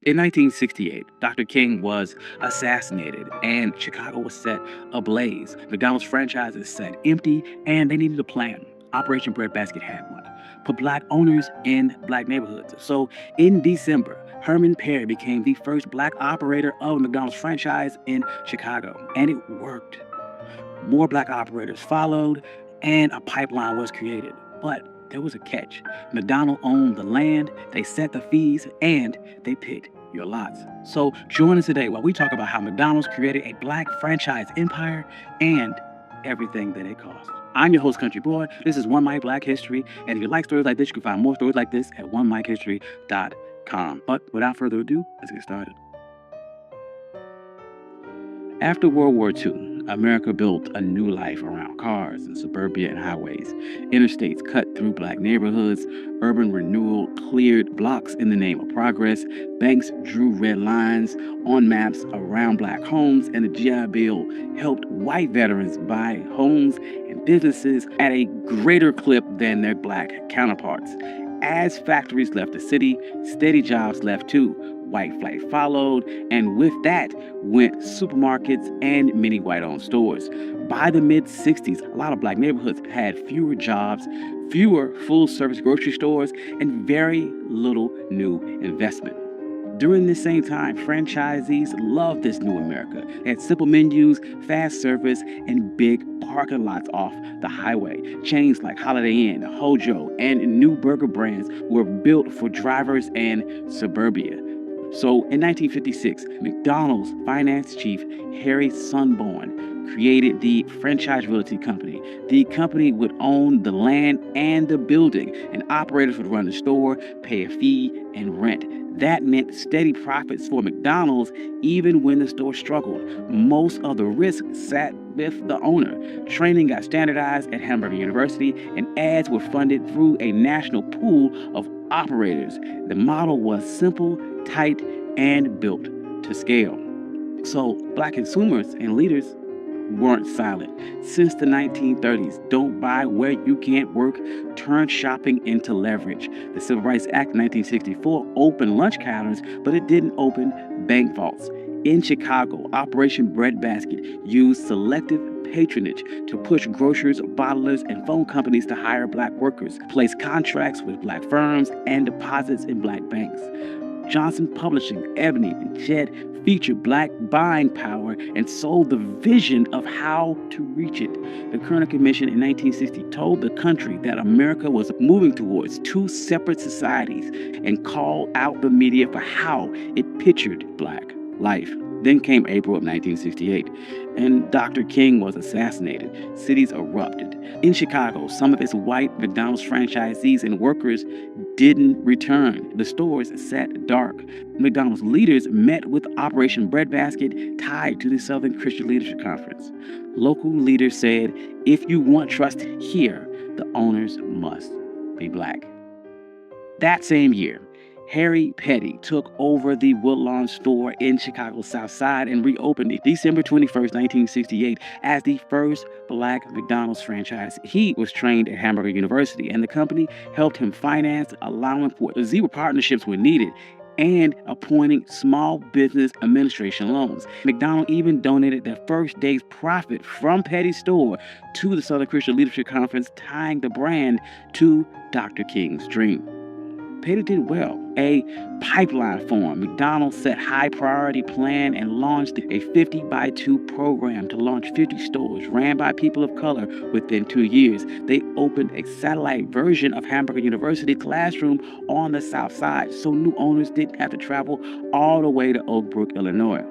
In 1968, Dr. King was assassinated and Chicago was set ablaze. McDonald's franchises sat empty and they needed a plan. Operation Breadbasket had one. Put black owners in black neighborhoods. So in December, Herman Perry became the first black operator of a McDonald's franchise in Chicago. And it worked. More black operators followed, and a pipeline was created. But there was a catch. McDonald owned the land, they set the fees, and they picked your lots. So join us today while we talk about how McDonald's created a black franchise empire and everything that it cost. I'm your host, Country Boy. This is One Mic Black History, and if you like stories like this, you can find more stories like this at onemichistory.com. But without further ado, let's get started. After World War II, America built a new life around cars and suburbia and highways. Interstates cut through black neighborhoods, urban renewal cleared blocks in the name of progress, banks drew red lines on maps around black homes, and the GI Bill helped white veterans buy homes and businesses at a greater clip than their black counterparts. As factories left the city, steady jobs left too. White flight followed, and with that went supermarkets and many white-owned stores. By the mid-60s, a lot of black neighborhoods had fewer jobs, fewer full-service grocery stores, and very little new investment. During this same time, franchisees loved this new America. They had simple menus, fast service, and big parking lots off the highway. Chains like Holiday Inn, Hojo, and new burger brands were built for drivers and suburbia. So in 1956, McDonald's finance chief Harry Sunborn created the Franchise Realty Company. The company would own the land and the building, and operators would run the store, pay a fee, and rent. That meant steady profits for McDonald's even when the store struggled. Most of the risk sat with the owner. Training got standardized at Hamburger University, and ads were funded through a national pool of operators. The model was simple, tight, and built to scale. So black consumers and leaders weren't silent. Since the 1930s, don't buy where you can't work turned shopping into leverage. The Civil Rights Act of 1964 opened lunch counters, but it didn't open bank vaults. In Chicago, Operation Breadbasket used selective patronage to push grocers, bottlers, and phone companies to hire black workers, place contracts with black firms, and deposits in black banks. Johnson Publishing, Ebony, and Chet featured black buying power and sold the vision of how to reach it. The Kerner Commission in 1960 told the country that America was moving towards two separate societies and called out the media for how it pictured black life. Then came April of 1968, and Dr. King was assassinated. Cities erupted. In Chicago, some of its white McDonald's franchisees and workers didn't return. The stores sat dark. McDonald's leaders met with Operation Breadbasket tied to the Southern Christian Leadership Conference. Local leaders said, if you want trust here, the owners must be black. That same year, Harry Petty took over the Woodlawn store in Chicago's South Side and reopened it December 21st, 1968 as the first black McDonald's franchise. He was trained at Hamburger University, and the company helped him finance, allowing for zero partnerships when needed, and appointing small business administration loans. McDonald even donated their first day's profit from Petty's store to the Southern Christian Leadership Conference, tying the brand to Dr. King's dream. Petty did well. A pipeline formed. McDonald's set high priority plan and launched a 50 by 2 program to launch 50 stores ran by people of color within 2 years. They opened a satellite version of Hamburger University classroom on the South Side, so new owners didn't have to travel all the way to Oak Brook, Illinois.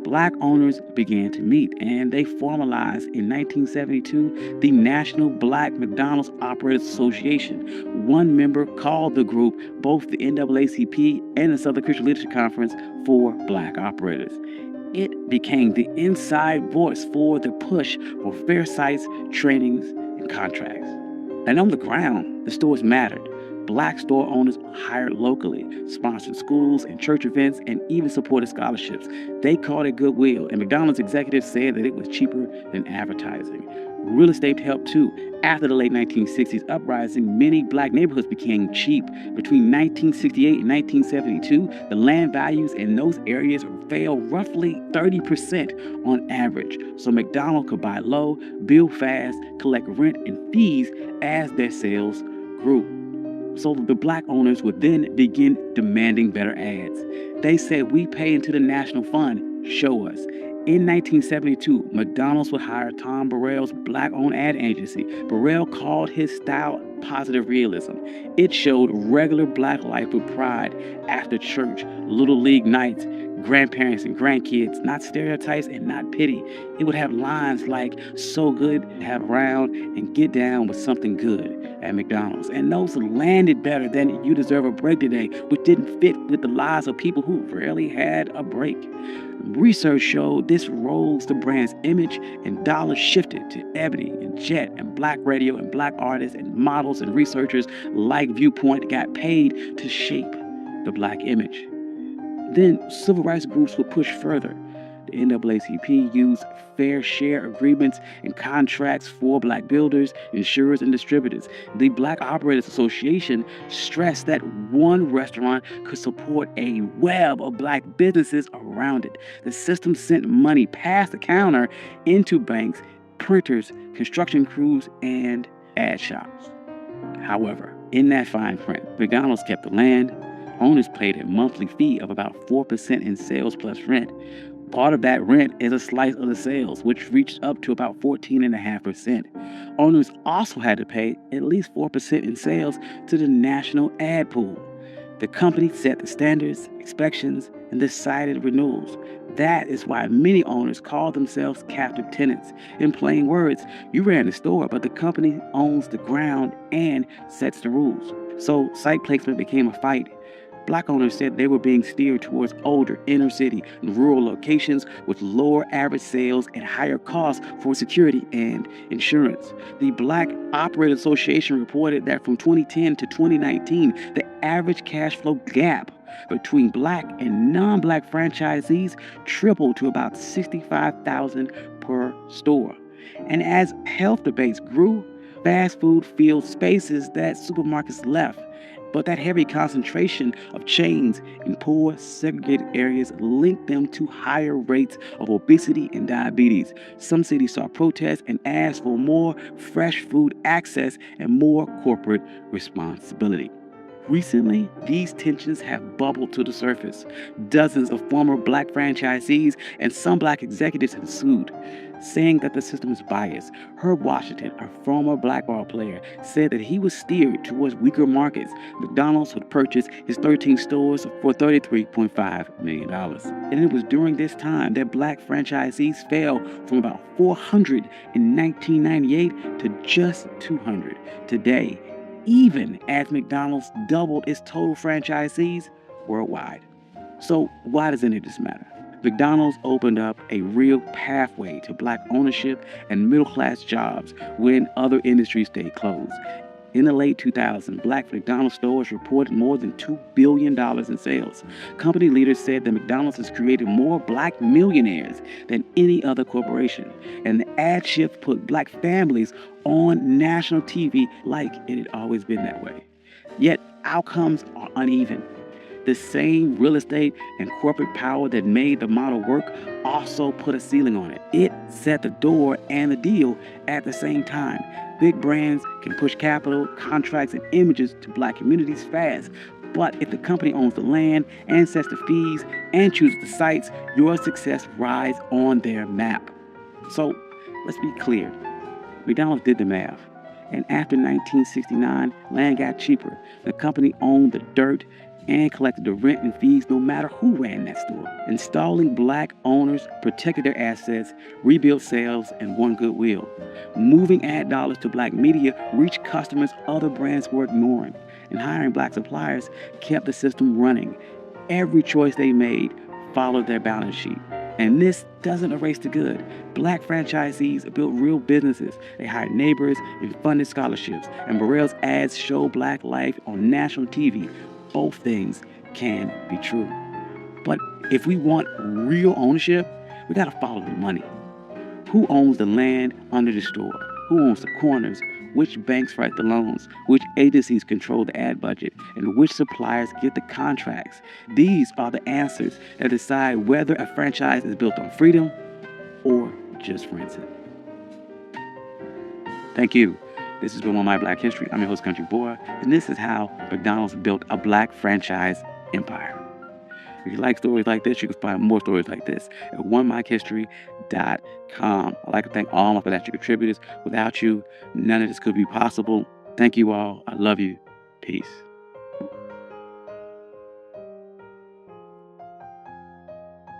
Black owners began to meet, and they formalized in 1972 the National Black McDonald's Operators Association. One member called the group both the NAACP and the Southern Christian Leadership Conference for Black operators. It became the inside voice for the push for fair sites, trainings, and contracts. And on the ground, the stores mattered. Black store owners hired locally, sponsored schools and church events, and even supported scholarships. They called it goodwill, and McDonald's executives said that it was cheaper than advertising. Real estate helped too. After the late 1960s uprising, many black neighborhoods became cheap. Between 1968 and 1972, the land values in those areas fell roughly 30% on average. So McDonald's could buy low, build fast, collect rent and fees as their sales grew. So the black owners would then begin demanding better ads. They said, "We pay into the national fund, show us." In 1972, McDonald's would hire Tom Burrell's black-owned ad agency. Burrell called his style positive realism. It showed regular black life with pride after church, little league nights, grandparents and grandkids, not stereotypes and not pity. It would have lines like, "So good to have around," and "Get down with something good" at McDonald's. And those landed better than "You deserve a break today," which didn't fit with the lives of people who rarely had a break. Research showed this rose the brand's image, and dollars shifted to Ebony and Jet and black radio, and black artists and models and researchers like Viewpoint got paid to shape the black image. Then civil rights groups would push further. The NAACP used fair share agreements and contracts for black builders, insurers, and distributors. The Black Operators Association stressed that one restaurant could support a web of black businesses around it. The system sent money past the counter into banks, printers, construction crews, and ad shops. However, in that fine print, McDonald's kept the land. Owners paid a monthly fee of about 4% in sales plus rent. Part of that rent is a slice of the sales, which reached up to about 14.5%. Owners also had to pay at least 4% in sales to the national ad pool. The company set the standards, inspections, and decided renewals. That is why many owners call themselves captive tenants. In plain words, you ran the store, but the company owns the ground and sets the rules. So site placement became a fight. Black owners said they were being steered towards older inner city and rural locations with lower average sales and higher costs for security and insurance. The Black Operators Association reported that from 2010 to 2019, the average cash flow gap between black and non-black franchisees tripled to about $65,000 per store. And as health debates grew, fast food filled spaces that supermarkets left. But that heavy concentration of chains in poor, segregated areas linked them to higher rates of obesity and diabetes. Some cities saw protests and asked for more fresh food access and more corporate responsibility. Recently, these tensions have bubbled to the surface. Dozens of former black franchisees and some black executives have sued, saying that the system is biased. Herb Washington, a former blackball player, said that he was steered towards weaker markets. McDonald's would purchase his 13 stores for $33.5 million. And it was during this time that black franchisees fell from about 400 in 1998 to just 200 today, even as McDonald's doubled its total franchisees worldwide. So why does any of this matter? McDonald's opened up a real pathway to black ownership and middle-class jobs when other industries stayed closed. In the late 2000s, black McDonald's stores reported more than $2 billion in sales. Company leaders said that McDonald's has created more black millionaires than any other corporation. And the ad shift put black families on national TV like it had always been that way. Yet outcomes are uneven. The same real estate and corporate power that made the model work also put a ceiling on it. It set the door and the deal at the same time. Big brands can push capital, contracts, and images to black communities fast. But if the company owns the land and sets the fees and chooses the sites, your success rides on their map. So let's be clear. McDonald's did the math. And after 1969, land got cheaper. The company owned the dirt and collected the rent and fees no matter who ran that store. Installing black owners protected their assets, rebuilt sales, and won goodwill. Moving ad dollars to black media reached customers other brands were ignoring. And hiring black suppliers kept the system running. Every choice they made followed their balance sheet. And this doesn't erase the good. Black franchisees built real businesses. They hired neighbors and funded scholarships. And Burrell's ads show Black life on national TV. Both things can be true. But if we want real ownership, we got to follow the money. Who owns the land under the store? Who owns the corners? Which banks write the loans? Which agencies control the ad budget? And which suppliers get the contracts? These are the answers that decide whether a franchise is built on freedom or just rented. Thank you. This has been One My Black History. I'm your host, Country Boy, and this is how McDonald's built a Black franchise empire. If you like stories like this, you can find more stories like this at onemyhistory.com. I'd like to thank all my financial contributors. Without you, none of this could be possible. Thank you all. I love you. Peace.